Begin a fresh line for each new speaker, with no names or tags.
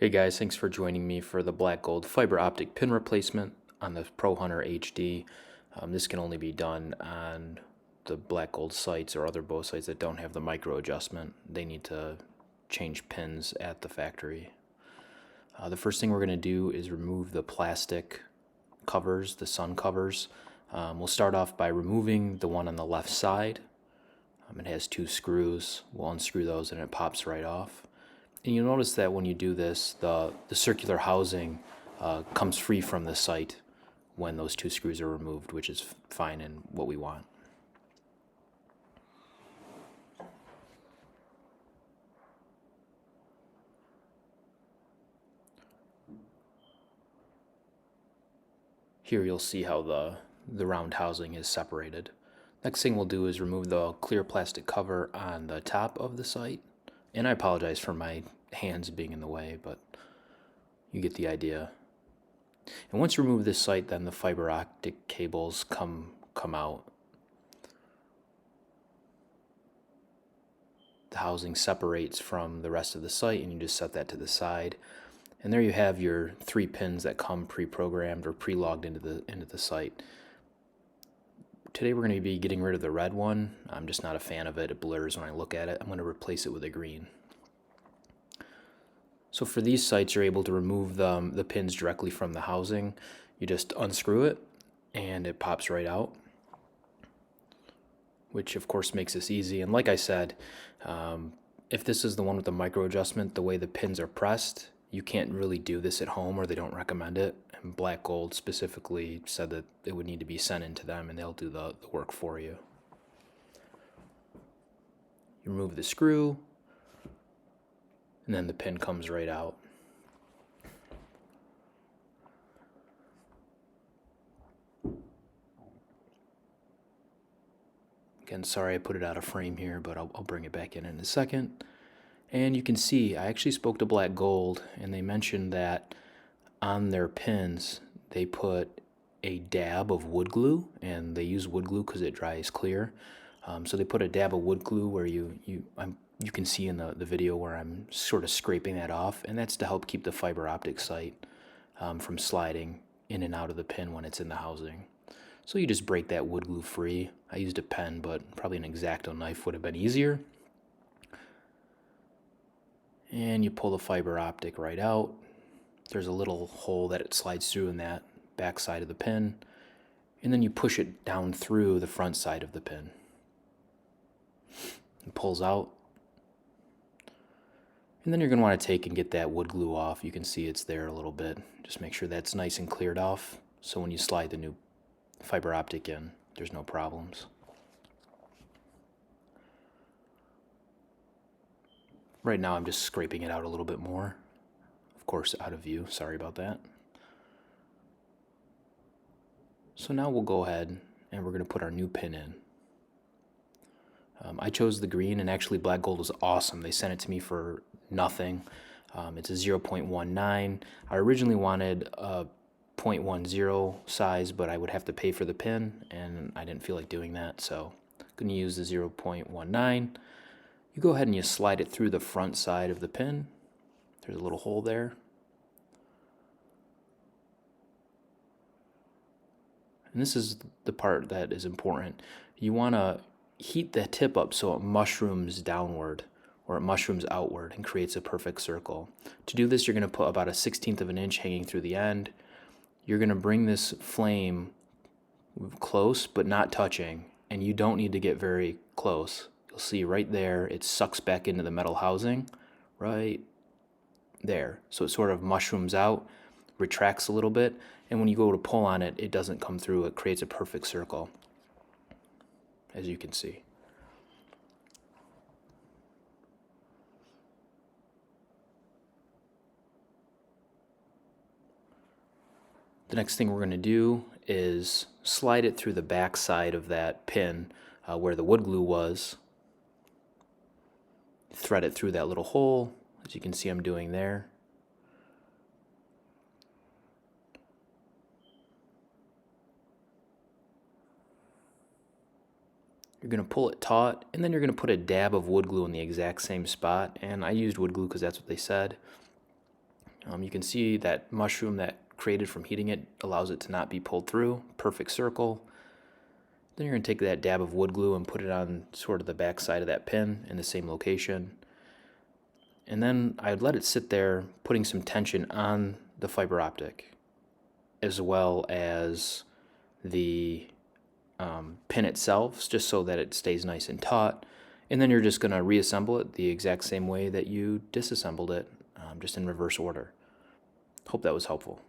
Hey guys, thanks for joining me for the black gold fiber optic pin replacement on the Pro Hunter HD. This can only be done on the black gold sites or other bow sites that don't have the micro adjustment. They need to change pins at the factory. The first thing we're going to do is remove the plastic covers, the sun covers. We'll start off by removing the one on the left side. It has two screws. We'll unscrew those and it pops right off. And you'll notice that when you do this, the circular housing comes free from the sight when those two screws are removed, which is fine and what we want. Here you'll see how the round housing is separated. Next thing we'll do is remove the clear plastic cover on the top of the sight. And I apologize for my hands being in the way, but you get the idea. And once you remove this sight, then the fiber optic cables come out. The housing separates from the rest of the sight, and you just set that to the side. And there you have your 3 pins that come pre-programmed or pre-logged into the sight. Today we're going to be getting rid of the red one. I'm just not a fan of it. It blurs when I look at it. I'm going to replace it with a green. So for these sights, you're able to remove the pins directly from the housing. You just unscrew it, and it pops right out, which of course makes this easy. And like I said, if this is the one with the micro adjustment, the way the pins are pressed, you can't really do this at home, or they don't recommend it. And Black Gold specifically said that it would need to be sent into them, and they'll do the work for you. You remove the screw, and then the pin comes right out. Again, sorry I put it out of frame here, but I'll bring it back in a second. And you can see I actually spoke to Black Gold, and they mentioned that on their pins they put a dab of wood glue, and they use wood glue because it dries clear. So they put a dab of wood glue where you can see in the video where I'm sort of scraping that off, and that's to help keep the fiber optic sight from sliding in and out of the pin when it's in the housing. So you just break that wood glue free. I used a pen, but probably an X-Acto knife would have been easier. And you pull the fiber optic right out. There's a little hole that it slides through in that back side of the pin, and then you push it down through the front side of the pin. It pulls out, and then you're going to want to take and get that wood glue off. You can see it's there a little bit. Just make sure that's nice and cleared off, so when you slide the new fiber optic in, there's no problems. Right now I'm just scraping it out a little bit more. Of course, out of view, sorry about that. So now we'll go ahead and we're going to put our new pin in. I chose the green, and actually Black Gold was awesome. They sent it to me for nothing. It's a 0.19. I originally wanted a 0.10 size, but I would have to pay for the pin, and I didn't feel like doing that, so I'm going to use the 0.19. You go ahead and you slide it through the front side of the pin. There's a little hole there. And this is the part that is important. You want to heat the tip up so it mushrooms downward, or it mushrooms outward and creates a perfect circle. To do this, you're going to put about a 1/16 of an inch hanging through the end. You're going to bring this flame close but not touching, and you don't need to get very close. You'll see right there it sucks back into the metal housing right there. So it sort of mushrooms out, retracts a little bit, and when you go to pull on it, it doesn't come through. It creates a perfect circle, as you can see. The next thing we're going to do is slide it through the back side of that pin where the wood glue was. Thread it through that little hole, as you can see I'm doing there. You're going to pull it taut, and then you're going to put a dab of wood glue in the exact same spot, and I used wood glue because that's what they said. You can see that mushroom that created from heating it allows it to not be pulled through. Perfect circle. Then you're going to take that dab of wood glue and put it on sort of the back side of that pin in the same location. And then I'd let it sit there, putting some tension on the fiber optic, as well as the pin itself, just so that it stays nice and taut. And then you're just going to reassemble it the exact same way that you disassembled it, just in reverse order. Hope that was helpful.